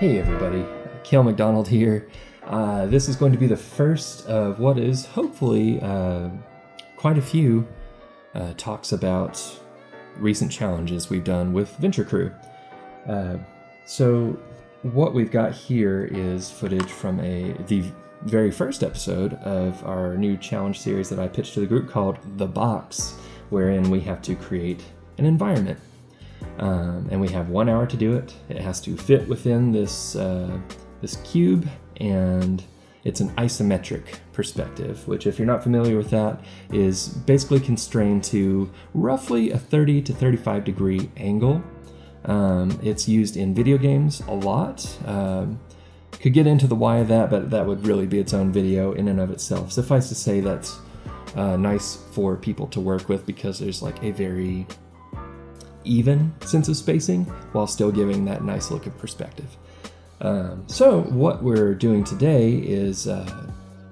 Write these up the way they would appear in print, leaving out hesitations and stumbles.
Hey everybody, Kael McDonald here. This is going to be the first of what is hopefully quite a few talks about recent challenges we've done with Venture Crew. So what we've got here is footage from the very first episode of our new challenge series that I pitched to the group called The Box, wherein we have to create an environment. And we have 1 hour to do it. It has to fit within this cube, and it's an isometric perspective, which, if you're not familiar with that, is basically constrained to roughly a 30 to 35 degree angle. It's used in video games a lot. Could get into the why of that, but that would really be its own video in and of itself. Suffice to say, that's nice for people to work with because there's like a very even sense of spacing while still giving that nice look of perspective. So what we're doing today is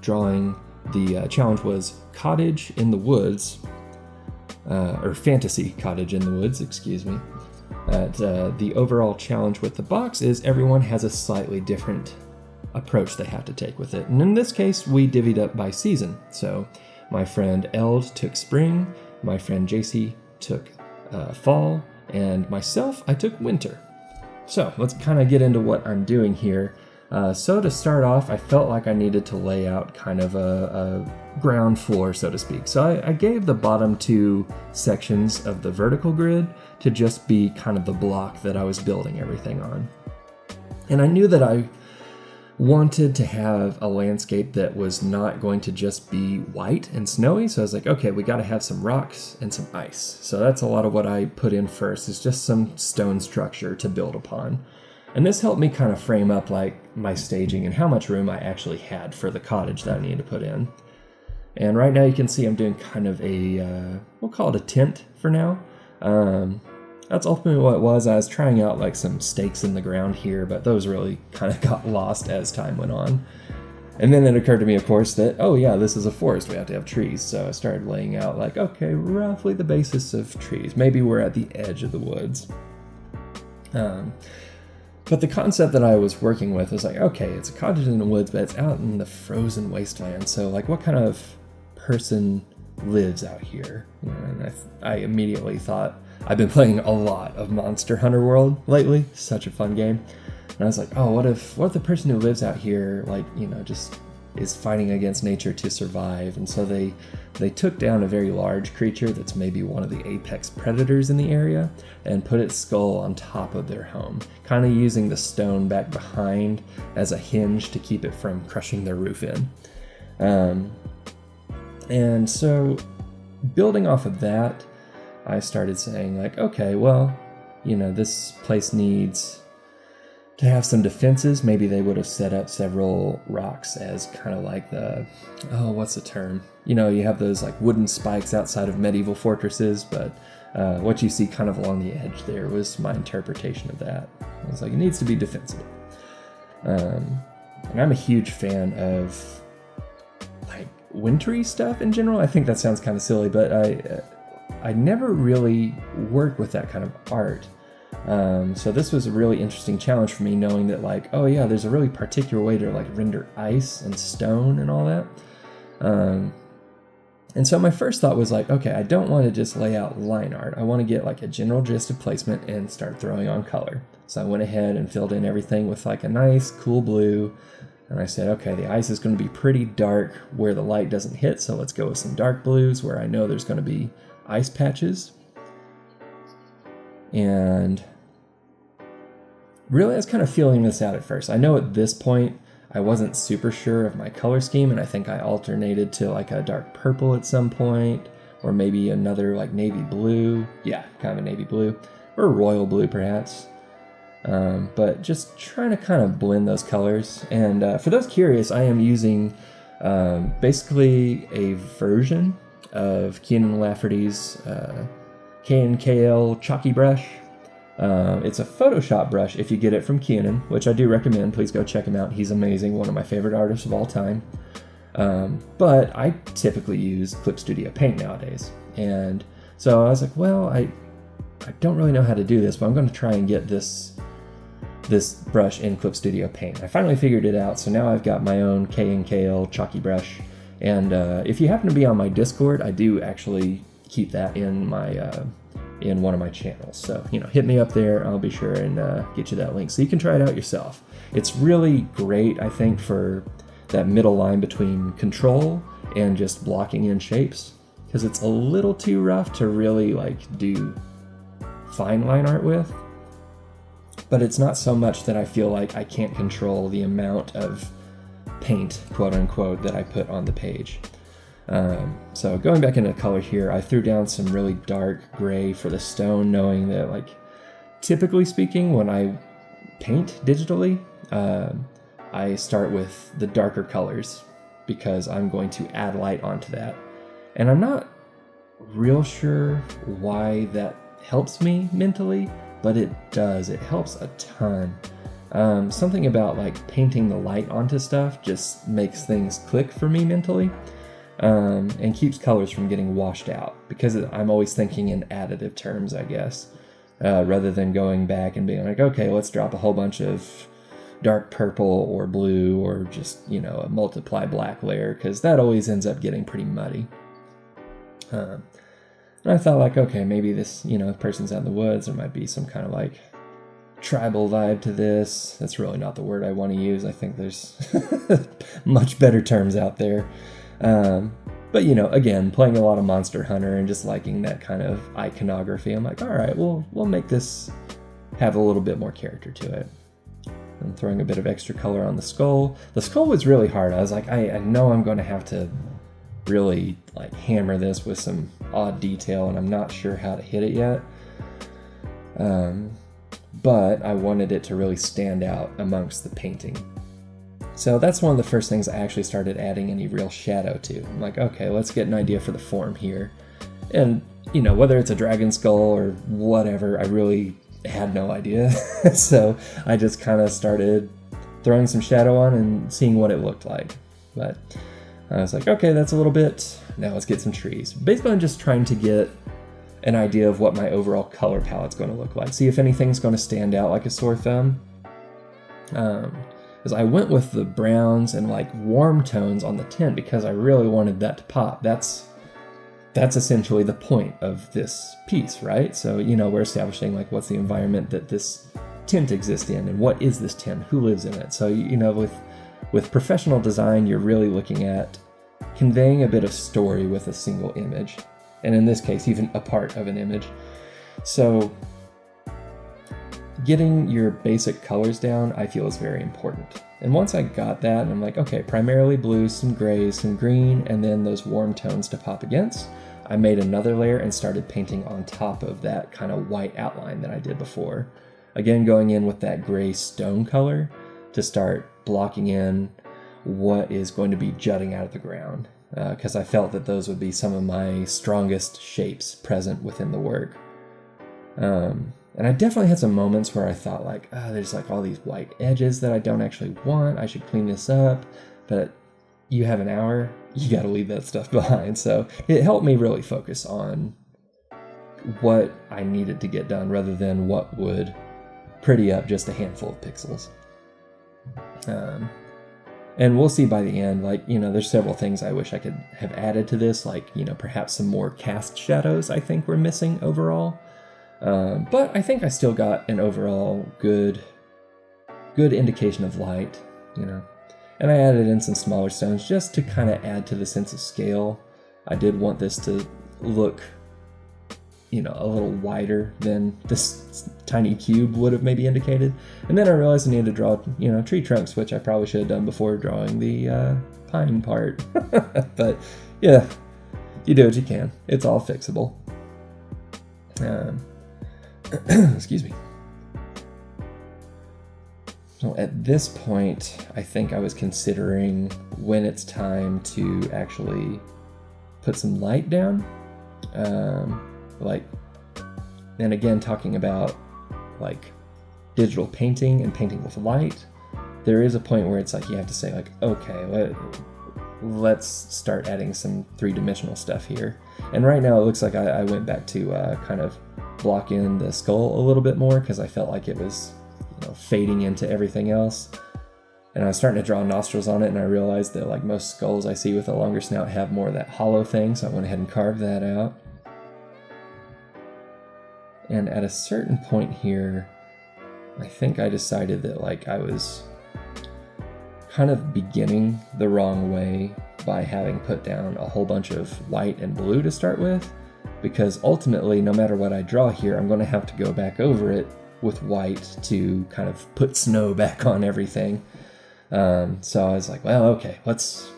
drawing. The challenge was cottage in the woods, or fantasy cottage in the woods, excuse me. The overall challenge with the box is everyone has a slightly different approach they have to take with it. And in this case, we divvied up by season. So my friend Eld took spring, my friend JC took fall, and myself, I took winter. So let's kind of get into what I'm doing here. So to start off, I felt like I needed to lay out kind of a ground floor, so to speak. So I gave the bottom two sections of the vertical grid to just be kind of the block that I was building everything on. And I knew that I wanted to have a landscape that was not going to just be white and snowy. So I was like, okay, we got to have some rocks and some ice. So that's a lot of what I put in first, is just some stone structure to build upon. And this helped me kind of frame up like my staging and how much room I actually had for the cottage that I needed to put in. And right now you can see I'm doing kind of a, we'll call it a tent for now. That's ultimately what it was. I was trying out like some stakes in the ground here, but those really kind of got lost as time went on. And then it occurred to me, of course, that, oh yeah, this is a forest, we have to have trees. So I started laying out like, okay, roughly the basis of trees. Maybe we're at the edge of the woods. But the concept that I was working with was like, okay, it's a cottage in the woods, but it's out in the frozen wasteland. So like, what kind of person lives out here? You know, and I immediately thought, I've been playing a lot of Monster Hunter World lately. Such a fun game. And I was like, oh, what if the person who lives out here, like, you know, just is fighting against nature to survive? And so they took down a very large creature that's maybe one of the apex predators in the area and put its skull on top of their home, kind of using the stone back behind as a hinge to keep it from crushing their roof in. And so building off of that, I started saying like, okay, well, you know, this place needs to have some defenses. Maybe they would have set up several rocks as kind of like what's the term? You know, you have those like wooden spikes outside of medieval fortresses, but what you see kind of along the edge there was my interpretation of that. I was like, it needs to be defensible. And I'm a huge fan of like wintry stuff in general. I think that sounds kind of silly, but I never really worked with that kind of art. So this was a really interesting challenge for me, knowing that like, oh yeah, there's a really particular way to like render ice and stone and all that. And so my first thought was like, okay, I don't want to just lay out line art. I want to get like a general gist of placement and start throwing on color. So I went ahead and filled in everything with like a nice cool blue. And I said, okay, the ice is going to be pretty dark where the light doesn't hit. So let's go with some dark blues where I know there's going to be ice patches. And really I was kind of feeling this out at first. I know at this point I wasn't super sure of my color scheme, and I think I alternated to like a dark purple at some point, or maybe another like navy blue. Yeah, kind of a navy blue, or royal blue perhaps. But just trying to kind of blend those colors. And for those curious, I am using basically a version of Keenan Lafferty's KNKL chalky brush. It's a Photoshop brush if you get it from Keenan, which I do recommend. Please go check him out. He's amazing, one of my favorite artists of all time. But I typically use Clip Studio Paint nowadays. And so I was like, well, I don't really know how to do this, but I'm going to try and get this this brush in Clip Studio Paint. I finally figured it out, so now I've got my own Kael chalky brush. And if you happen to be on my Discord, I do actually keep that in my in one of my channels. So, hit me up there. I'll be sure and get you that link so you can try it out yourself. It's really great, I think, for that middle line between control and just blocking in shapes, because it's a little too rough to really do fine line art with. But it's not so much that I feel like I can't control the amount of paint, quote unquote, that I put on the page. So going back into color here, I threw down some really dark gray for the stone, knowing that typically speaking, when I paint digitally, I start with the darker colors because I'm going to add light onto that. And I'm not real sure why that helps me mentally, but it does. It helps a ton. Something about painting the light onto stuff just makes things click for me mentally, and keeps colors from getting washed out, because I'm always thinking in additive terms, I guess, rather than going back and being like, okay, let's drop a whole bunch of dark purple or blue or just, a multiply black layer, because that always ends up getting pretty muddy. And I thought okay, maybe this, person's out in the woods, there might be some kind of tribal vibe to this. That's really not the word I want to use. I think there's much better terms out there. But again, playing a lot of Monster Hunter and just liking that kind of iconography, I'm like, all right, we'll make this have a little bit more character to it. I'm throwing a bit of extra color on the skull. The skull was really hard. I was like, I know I'm going to have to really hammer this with some odd detail, and I'm not sure how to hit it yet. But I wanted it to really stand out amongst the painting. So that's one of the first things I actually started adding any real shadow to. I'm like, okay, let's get an idea for the form here. And, whether it's a dragon skull or whatever, I really had no idea. So I just kind of started throwing some shadow on and seeing what it looked like. But I was like, okay, that's a little bit. Now let's get some trees. Basically, I'm just trying to get an idea of what my overall color palette's going to look like. See if anything's going to stand out like a sore thumb. Because I went with the browns and warm tones on the tint because I really wanted that to pop. That's essentially the point of this piece, right? So, we're establishing what's the environment that this tint exists in, and what is this tint? Who lives in it? So, with professional design, you're really looking at conveying a bit of story with a single image. And in this case, even a part of an image. So getting your basic colors down, I feel, is very important. And once I got that, I'm like, okay, primarily blue, some grays, some green, and then those warm tones to pop against, I made another layer and started painting on top of that kind of white outline that I did before. Again, going in with that gray stone color to start blocking in what is going to be jutting out of the ground. Because I felt that those would be some of my strongest shapes present within the work. And I definitely had some moments where I thought there's all these white edges that I don't actually want. I should clean this up. But you have an hour, you got to leave that stuff behind. So it helped me really focus on what I needed to get done rather than what would pretty up just a handful of pixels. And we'll see by the end, there's several things I wish I could have added to this, perhaps some more cast shadows I think we're missing overall. But I think I still got an overall good indication of light, And I added in some smaller stones just to kind of add to the sense of scale. I did want this to look, a little wider than this tiny cube would have maybe indicated. And then I realized I needed to draw, tree trunks, which I probably should have done before drawing the pine part. But yeah, you do what you can. It's all fixable. Excuse me. So at this point, I think I was considering when it's time to actually put some light down. And again, talking about digital painting and painting with light, there is a point where it's you have to say okay, let's start adding some three-dimensional stuff here. And right now it looks like I went back to kind of block in the skull a little bit more because I felt like it was fading into everything else. And I was starting to draw nostrils on it, and I realized that like most skulls I see with a longer snout have more of that hollow thing, so I went ahead and carved that out. And at a certain point here, I think I decided that like I was kind of beginning the wrong way by having put down a whole bunch of white and blue to start with, because ultimately, no matter what I draw here, I'm going to have to go back over it with white to kind of put snow back on everything. So I was like, well, okay, let's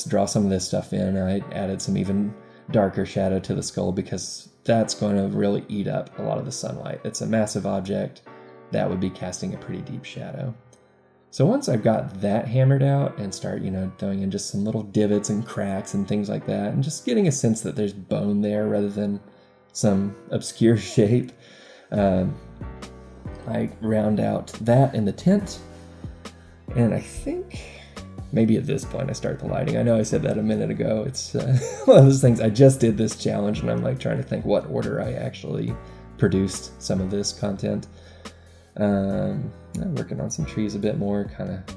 draw some of this stuff in. I added some even darker shadow to the skull because that's going to really eat up a lot of the sunlight. It's a massive object that would be casting a pretty deep shadow. So once I've got that hammered out and start, throwing in just some little divots and cracks and things like that, and just getting a sense that there's bone there rather than some obscure shape, I round out that in the tint. And I think maybe at this point I start the lighting. I know I said that a minute ago. It's one of those things. I just did this challenge and I'm like trying to think what order I actually produced some of this content. I'm working on some trees a bit more, kind of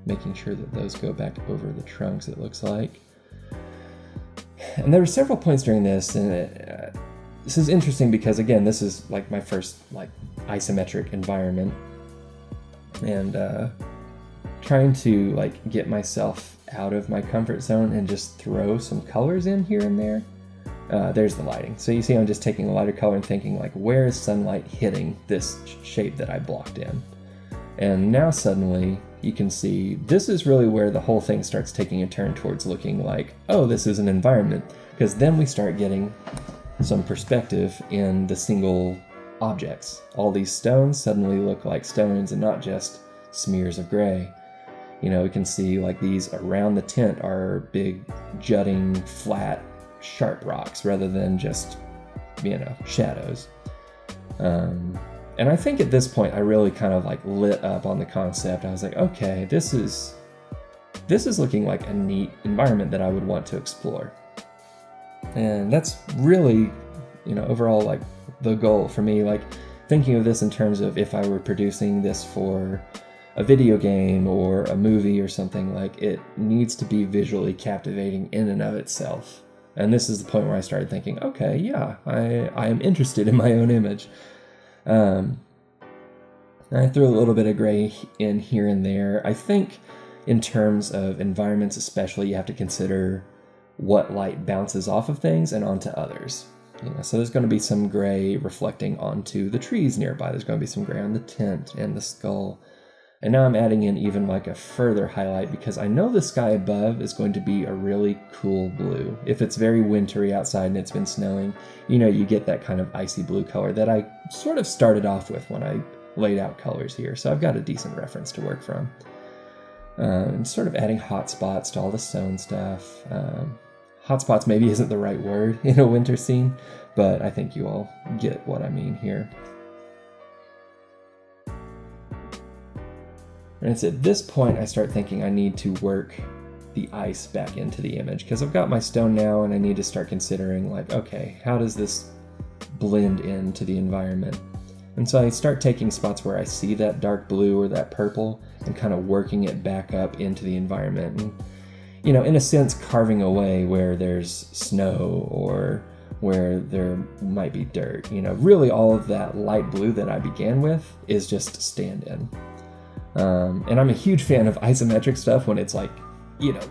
making sure that those go back over the trunks, it looks like. And there were several points during this, and this is interesting because, again, this is like my first like isometric environment. And trying to like get myself out of my comfort zone and just throw some colors in here and there. There's the lighting. So you see I'm just taking a lighter color and thinking like, where is sunlight hitting this shape that I blocked in? And now suddenly you can see this is really where the whole thing starts taking a turn towards looking like, oh, this is an environment. Because then we start getting some perspective in the single objects. All these stones suddenly look like stones and not just smears of gray. We can see like these around the tent are big, jutting, flat, sharp rocks rather than just, shadows. And I think at this point I really kind of like lit up on the concept. I was like, okay, this is looking like a neat environment that I would want to explore. And that's really, overall like the goal for me, like thinking of this in terms of if I were producing this for a video game or a movie or something, like it needs to be visually captivating in and of itself. And this is the point where I started thinking, okay, yeah, I am interested in my own image. I threw a little bit of gray in here and there. I think in terms of environments especially, you have to consider what light bounces off of things and onto others. So there's going to be some gray reflecting onto the trees nearby. There's going to be some gray on the tent and the skull. And now I'm adding in even like a further highlight because I know the sky above is going to be a really cool blue. If it's very wintry outside and it's been snowing, you get that kind of icy blue color that I sort of started off with when I laid out colors here. So I've got a decent reference to work from. I'm sort of adding hot spots to all the stone stuff. Hot spots maybe isn't the right word in a winter scene, but I think you all get what I mean here. And it's at this point I start thinking I need to work the ice back into the image because I've got my stone now and I need to start considering like, okay, how does this blend into the environment? And so I start taking spots where I see that dark blue or that purple and kind of working it back up into the environment. And, in a sense, carving away where there's snow or where there might be dirt. Really all of that light blue that I began with is just stand-in. And I'm a huge fan of isometric stuff when it's like,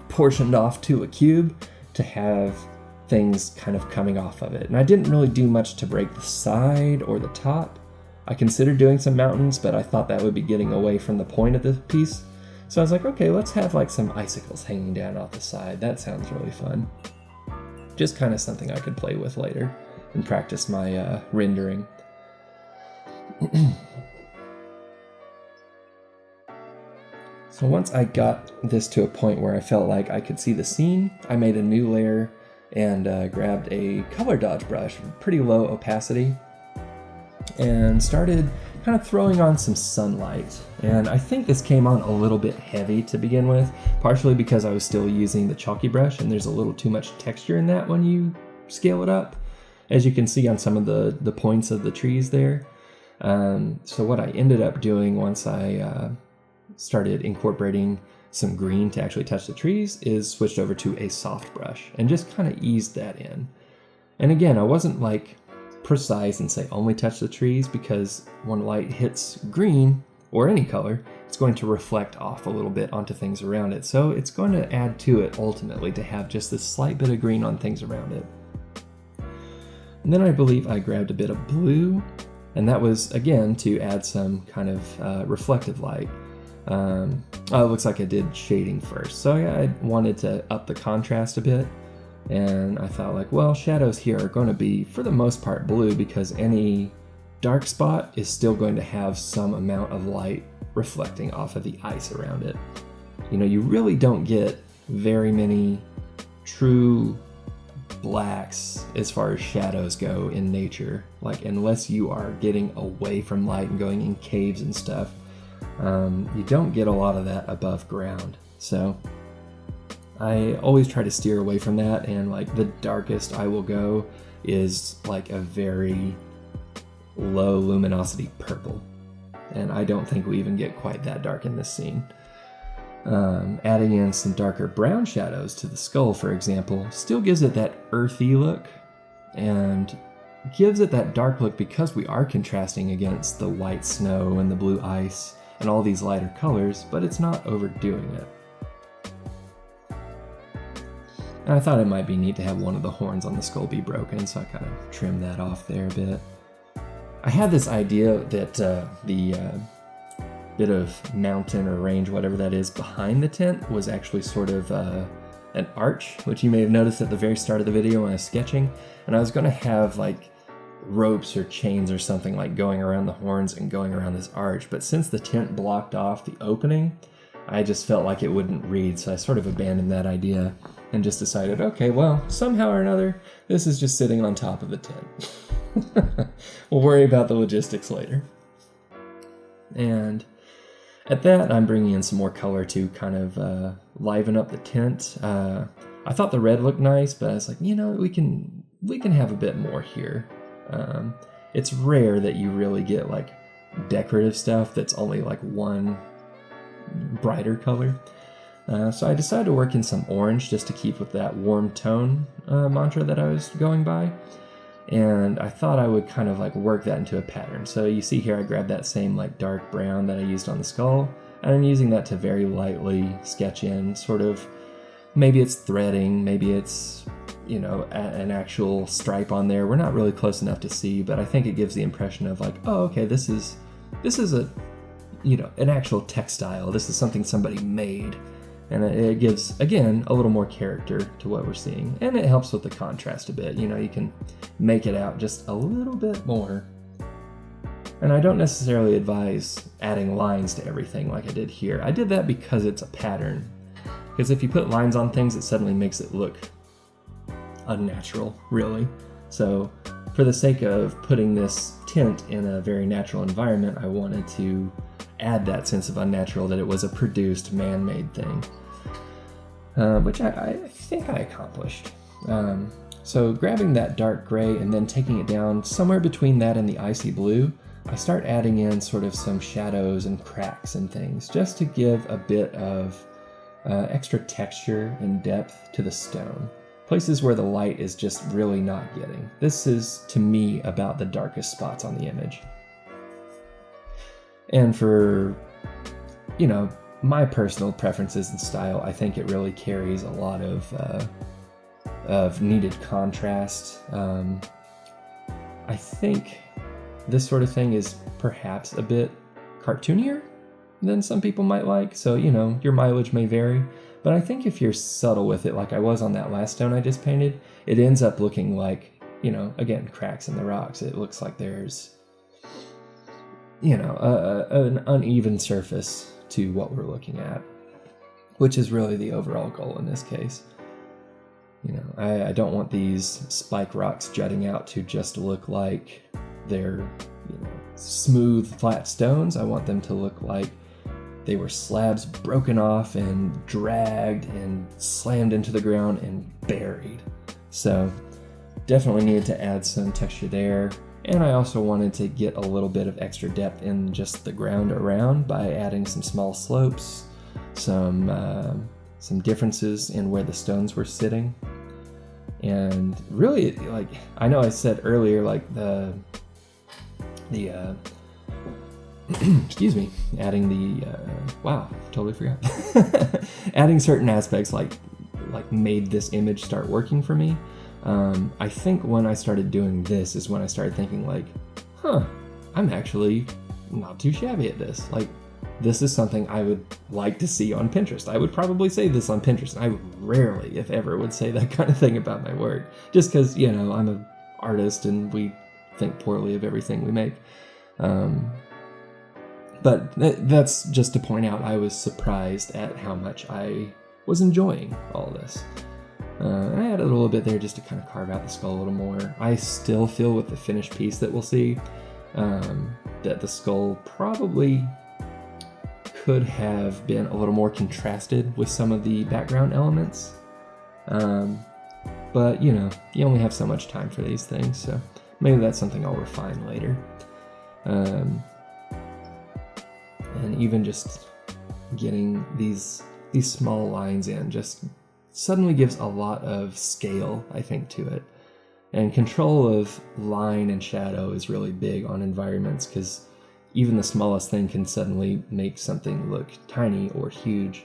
portioned off to a cube to have things kind of coming off of it. And I didn't really do much to break the side or the top. I considered doing some mountains, but I thought that would be getting away from the point of the piece. So I was like, okay, let's have like some icicles hanging down off the side. That sounds really fun. Just kind of something I could play with later and practice my rendering. So once I got this to a point where I felt like I could see the scene, I made a new layer and grabbed a color dodge brush, pretty low opacity, and started kind of throwing on some sunlight. And I think this came on a little bit heavy to begin with, partially because I was still using the chalky brush and there's a little too much texture in that when you scale it up, as you can see on some of the points of the trees there. So what I ended up doing once I started incorporating some green to actually touch the trees is switched over to a soft brush and just kind of eased that in. And again, I wasn't like precise and say only touch the trees, because when light hits green or any color, it's going to reflect off a little bit onto things around it. So it's going to add to it ultimately to have just this slight bit of green on things around it. And then I believe I grabbed a bit of blue, and that was again to add some kind of reflective light. It looks like I did shading first. So yeah, I wanted to up the contrast a bit. And I thought like, well, shadows here are going to be, for the most part, blue, because any dark spot is still going to have some amount of light reflecting off of the ice around it. You know, you really don't get very many true blacks as far as shadows go in nature. Like, unless you are getting away from light and going in caves and stuff, you don't get a lot of that above ground. So I always try to steer away from that, and like the darkest I will go is like a very low luminosity purple, and I don't think we even get quite that dark in this scene. Adding in some darker brown shadows to the skull, for example, still gives it that earthy look and gives it that dark look because we are contrasting against the white snow and the blue ice and all these lighter colors, but it's not overdoing it. And I thought it might be neat to have one of the horns on the skull be broken, so I kind of trimmed that off there a bit. I had this idea that the bit of mountain or range, whatever that is, behind the tent was actually sort of an arch, which you may have noticed at the very start of the video when I was sketching. And I was going to have like ropes or chains or something like going around the horns and going around this arch. But since the tent blocked off the opening, I just felt like it wouldn't read, so I sort of abandoned that idea and just decided, okay, well, somehow or another, this is just sitting on top of the tent. We'll worry about the logistics later. And at that, I'm bringing in some more color to kind of liven up the tent. I thought the red looked nice, but I was like, you know, we can have a bit more here. It's rare that you really get like decorative stuff that's only like one brighter color. So I decided to work in some orange just to keep with that warm tone mantra that I was going by. And I thought I would kind of like work that into a pattern. So you see here I grabbed that same like dark brown that I used on the skull, and I'm using that to very lightly sketch in sort of, maybe it's threading, maybe it's, you know, an actual stripe on there. We're not really close enough to see, but I think it gives the impression of like, oh, okay, this is a, you know, an actual textile. This is something somebody made. And it gives, again, a little more character to what we're seeing. And it helps with the contrast a bit. You know, you can make it out just a little bit more. And I don't necessarily advise adding lines to everything like I did here. I did that because it's a pattern. Because if you put lines on things, it suddenly makes it look unnatural, really. So for the sake of putting this tint in a very natural environment, I wanted to add that sense of unnatural, that it was a produced, man-made thing, which I think I accomplished. So grabbing that dark gray and then taking it down somewhere between that and the icy blue, I start adding in sort of some shadows and cracks and things just to give a bit of extra texture and depth to the stone. Places where the light is just really not getting. This is, to me, about the darkest spots on the image. And for, you know, my personal preferences and style, I think it really carries a lot of needed contrast. I think this sort of thing is perhaps a bit cartoonier than some people might like, so, you know, your mileage may vary. But I think if you're subtle with it, like I was on that last stone I just painted, it ends up looking like, you know, again, cracks in the rocks. It looks like there's, you know, an uneven surface to what we're looking at, which is really the overall goal in this case. You know, I don't want these spike rocks jutting out to just look like they're, you know, smooth, flat stones. I want them to look like they were slabs broken off and dragged and slammed into the ground and buried. So definitely needed to add some texture there. And I also wanted to get a little bit of extra depth in just the ground around by adding some small slopes, some differences in where the stones were sitting. And really, like, I know I said earlier, like the excuse me, adding the wow, totally forgot. Adding certain aspects like made this image start working for me. I think when I started doing this is when I started thinking like, I'm actually not too shabby at this. Like, this is something I would like to see on Pinterest. I would probably say this on Pinterest. I rarely, if ever, would say that kind of thing about my work, just because, you know, I'm an artist and we think poorly of everything we make. But that's just to point out I was surprised at how much I was enjoying all this. I added a little bit there just to kind of carve out the skull a little more. I still feel with the finished piece that we'll see that the skull probably could have been a little more contrasted with some of the background elements. But, you know, you only have so much time for these things, so maybe that's something I'll refine later. And even just getting these small lines in just suddenly gives a lot of scale, I think, to it. And control of line and shadow is really big on environments, because even the smallest thing can suddenly make something look tiny or huge.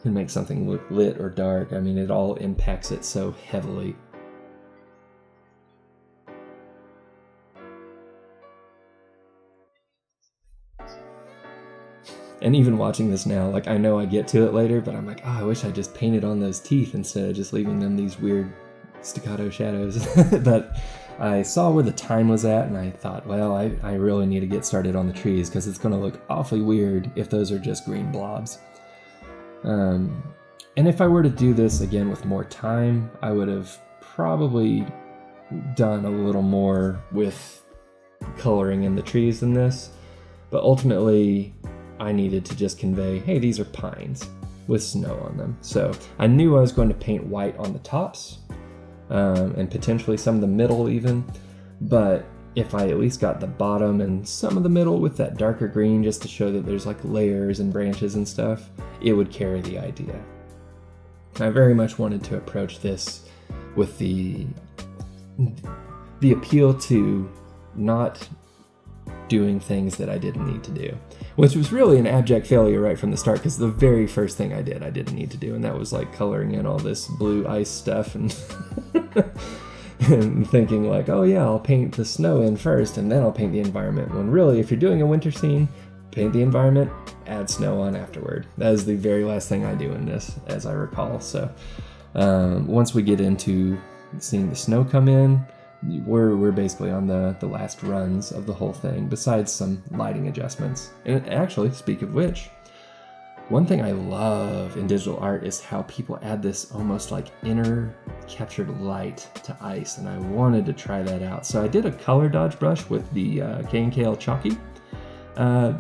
Can make something look lit or dark. I mean, it all impacts it so heavily. And even watching this now, like, I know I get to it later, but I'm like, I wish I just painted on those teeth instead of just leaving them these weird staccato shadows. But I saw where the time was at, and I thought, well, I really need to get started on the trees, because it's going to look awfully weird if those are just green blobs. And if I were to do this again with more time, I would have probably done a little more with coloring in the trees than this. But ultimately, I needed to just convey, hey, these are pines with snow on them. So I knew I was going to paint white on the tops, and potentially some of the middle even. But if I at least got the bottom and some of the middle with that darker green, just to show that there's like layers and branches and stuff, it would carry the idea. I very much wanted to approach this with the appeal to not doing things that I didn't need to do, which was really an abject failure right from the start, because the very first thing I didn't need to do, and that was like coloring in all this blue ice stuff and and thinking like, oh yeah, I'll paint the snow in first and then I'll paint the environment, when really, if you're doing a winter scene, paint the environment, add snow on afterward. That is the very last thing I do in this, as I recall. So once we get into seeing the snow come in, we're basically on the last runs of the whole thing, besides some lighting adjustments. And actually, speak of which, one thing I love in digital art is how people add this almost like inner captured light to ice, and I wanted to try that out. So I did a color dodge brush with the Kael Chalky.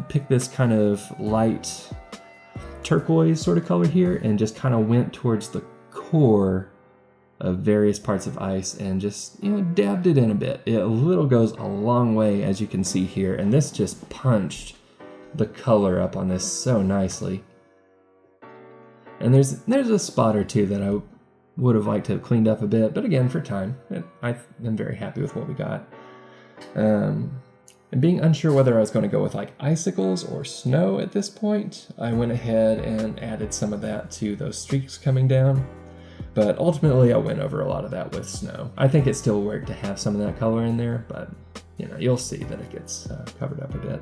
Picked this kind of light turquoise sort of color here, and just kind of went towards the core of various parts of ice and just, you know, dabbed it in a bit. It a little goes a long way, as you can see here, and this just punched the color up on this so nicely. And there's a spot or two that I would have liked to have cleaned up a bit, but again, for time, I'm very happy with what we got. And being unsure whether I was going to go with like icicles or snow at this point, I went ahead and added some of that to those streaks coming down. But ultimately, I went over a lot of that with snow. I think it still worked to have some of that color in there, but you know, you'll see that it gets covered up a bit.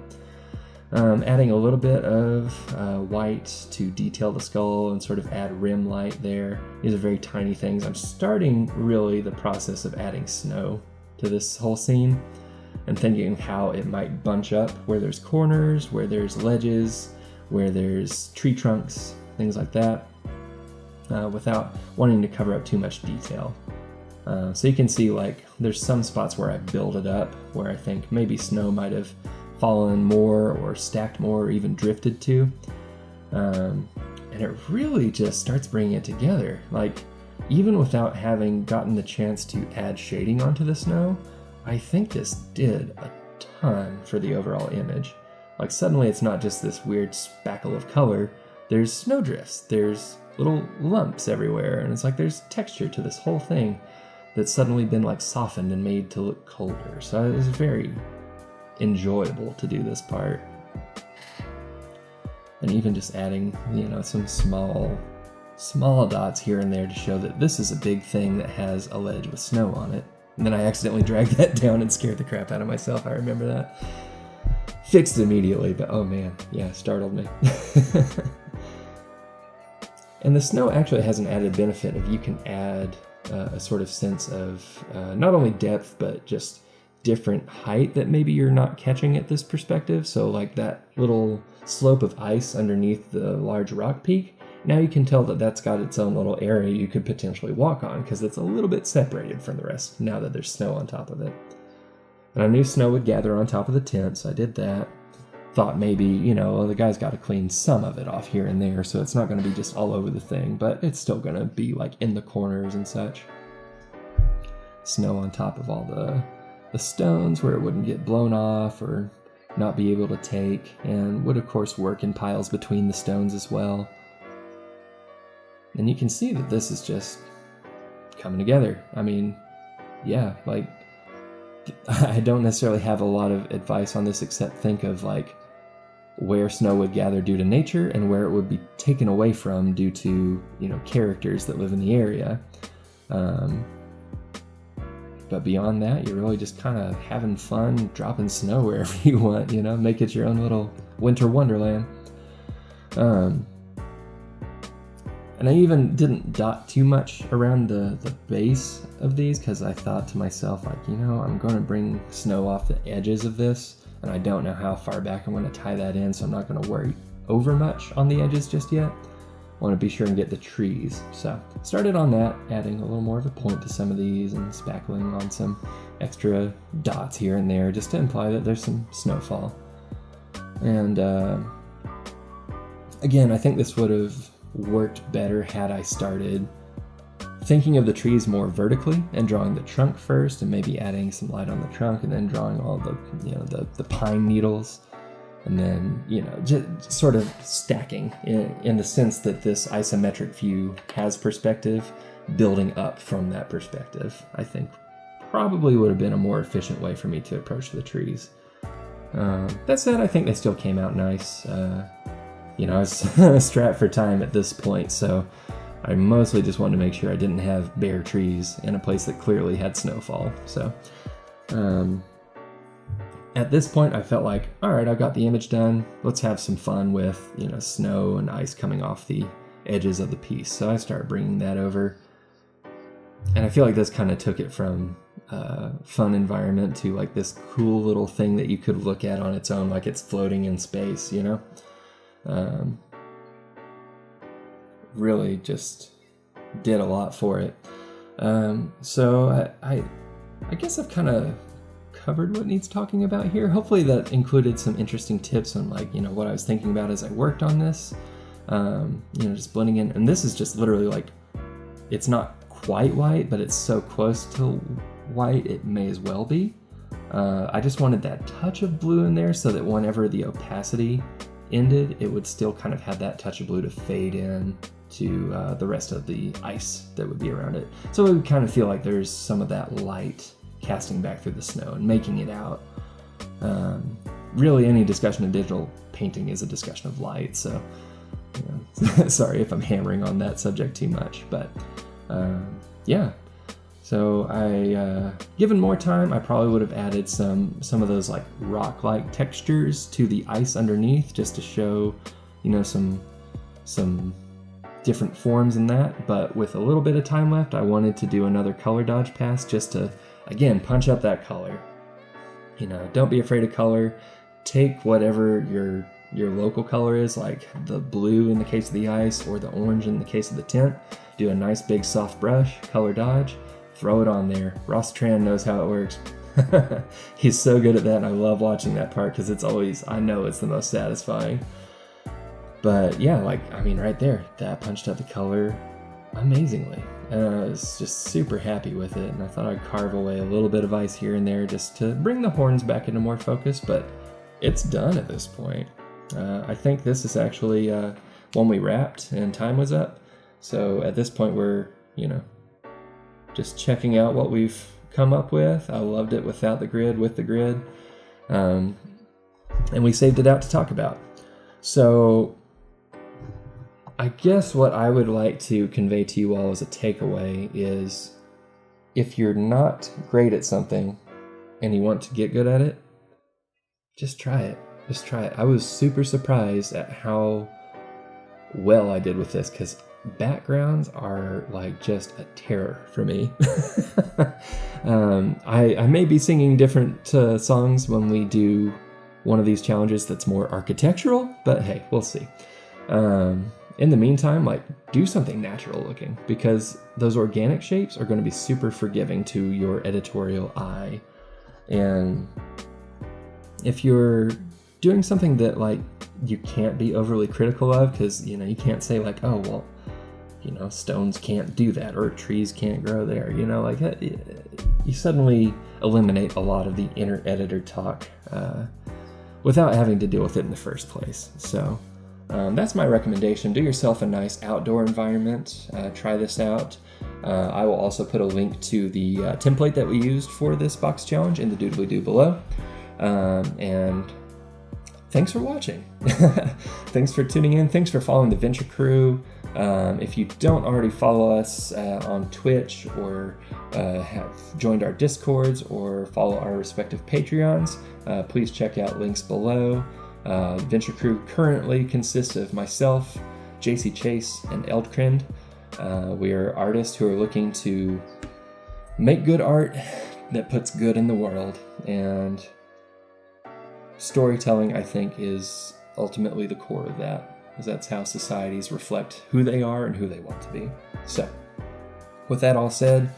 Adding a little bit of white to detail the skull and sort of add rim light there. These are very tiny things. I'm starting really the process of adding snow to this whole scene and thinking how it might bunch up where there's corners, where there's ledges, where there's tree trunks, things like that. Without wanting to cover up too much detail. So you can see like there's some spots where I build it up where I think maybe snow might have fallen more or stacked more or even drifted to. And it really just starts bringing it together. Like even without having gotten the chance to add shading onto the snow, I think this did a ton for the overall image. Like suddenly it's not just this weird spackle of color, there's snowdrifts, there's little lumps everywhere, and it's like there's texture to this whole thing that's suddenly been like softened and made to look colder. So it was very enjoyable to do this part. And even just adding, some small dots here and there to show that this is a big thing that has a ledge with snow on it. And then I accidentally dragged that down and scared the crap out of myself. I remember that. Fixed it immediately, but oh man, yeah, startled me. And the snow actually has an added benefit of you can add a sort of sense of not only depth, but just different height that maybe you're not catching at this perspective. So like that little slope of ice underneath the large rock peak, now you can tell that that's got its own little area you could potentially walk on because it's a little bit separated from the rest now that there's snow on top of it. And I knew snow would gather on top of the tent, so I did that. Thought maybe, the guy's got to clean some of it off here and there, so it's not going to be just all over the thing, but it's still going to be like in the corners and such. Snow on top of all the stones where it wouldn't get blown off or not be able to take, and would of course work in piles between the stones as well. And you can see that this is just coming together. I mean, yeah, like I don't necessarily have a lot of advice on this except think of like where snow would gather due to nature and where it would be taken away from due to, characters that live in the area. But beyond that, you're really just kind of having fun dropping snow wherever you want, make it your own little winter wonderland. And I even didn't dot too much around the base of these because I thought to myself, like, I'm going to bring snow off the edges of this, and I don't know how far back I'm going to tie that in, so I'm not going to worry over much on the edges just yet. I want to be sure and get the trees. So started on that, adding a little more of a point to some of these and spackling on some extra dots here and there just to imply that there's some snowfall. And again, I think this would have worked better had I started thinking of the trees more vertically and drawing the trunk first and maybe adding some light on the trunk and then drawing all the the pine needles and then just sort of stacking in the sense that this isometric view has perspective building up from that perspective. I think probably would have been a more efficient way for me to approach the trees. That said, I think they still came out nice. I was strapped for time at this point, so I mostly just wanted to make sure I didn't have bare trees in a place that clearly had snowfall. So at this point, I felt like, all right, I've got the image done. Let's have some fun with, snow and ice coming off the edges of the piece. So I started bringing that over. And I feel like this kind of took it from fun environment to like this cool little thing that you could look at on its own, like it's floating in space, really just did a lot for it. So I guess I've kind of covered what needs talking about here. Hopefully that included some interesting tips on like, what I was thinking about as I worked on this. Just blending in. And this is just literally like, it's not quite white, but it's so close to white it may as well be. I just wanted that touch of blue in there so that whenever the opacity ended, it would still kind of have that touch of blue to fade in to the rest of the ice that would be around it. So it would kind of feel like there's some of that light casting back through the snow and making it out. Really, any discussion of digital painting is a discussion of light, so sorry if I'm hammering on that subject too much, but yeah. So given more time, I probably would have added some of those like rock-like textures to the ice underneath just to show, some different forms in that. But with a little bit of time left, I wanted to do another color dodge pass just to, again, punch up that color. Don't be afraid of color. Take whatever your local color is, like the blue in the case of the ice or the orange in the case of the tent. Do a nice big soft brush, color dodge. Throw it on there. Ross Tran knows how it works. He's so good at that, and I love watching that part because it's always, I know it's the most satisfying. But yeah, right there, that punched up the color amazingly. and I was just super happy with it, and I thought I'd carve away a little bit of ice here and there just to bring the horns back into more focus, but it's done at this point. I think this is actually one we wrapped and time was up, so at this point we're, just checking out what we've come up with. I loved it without the grid, with the grid, and we saved it out to talk about. So I guess what I would like to convey to you all as a takeaway is, if you're not great at something and you want to get good at it, just try it. Just try it. I was super surprised at how well I did with this, because backgrounds are like just a terror for me. I may be singing different songs when we do one of these challenges that's more architectural, but hey, we'll see. In the meantime, do something natural looking, because those organic shapes are going to be super forgiving to your editorial eye. And if you're doing something that you can't be overly critical of, because you can't say oh well, stones can't do that, or trees can't grow there, you suddenly eliminate a lot of the inner editor talk without having to deal with it in the first place. So that's my recommendation. Do yourself a nice outdoor environment. Try this out. I will also put a link to the template that we used for this box challenge in the doodly-doo below. And thanks for watching. Thanks for tuning in. Thanks for following the Venture Crew. If you don't already follow us on Twitch, or have joined our Discords, or follow our respective Patreons, please check out links below. Venture Crew currently consists of myself, JC Chase, and Eldkrind. We are artists who are looking to make good art that puts good in the world, and storytelling, I think, is ultimately the core of that, because that's how societies reflect who they are and who they want to be. So, with that all said,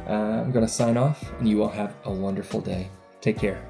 I'm going to sign off, and you all have a wonderful day. Take care.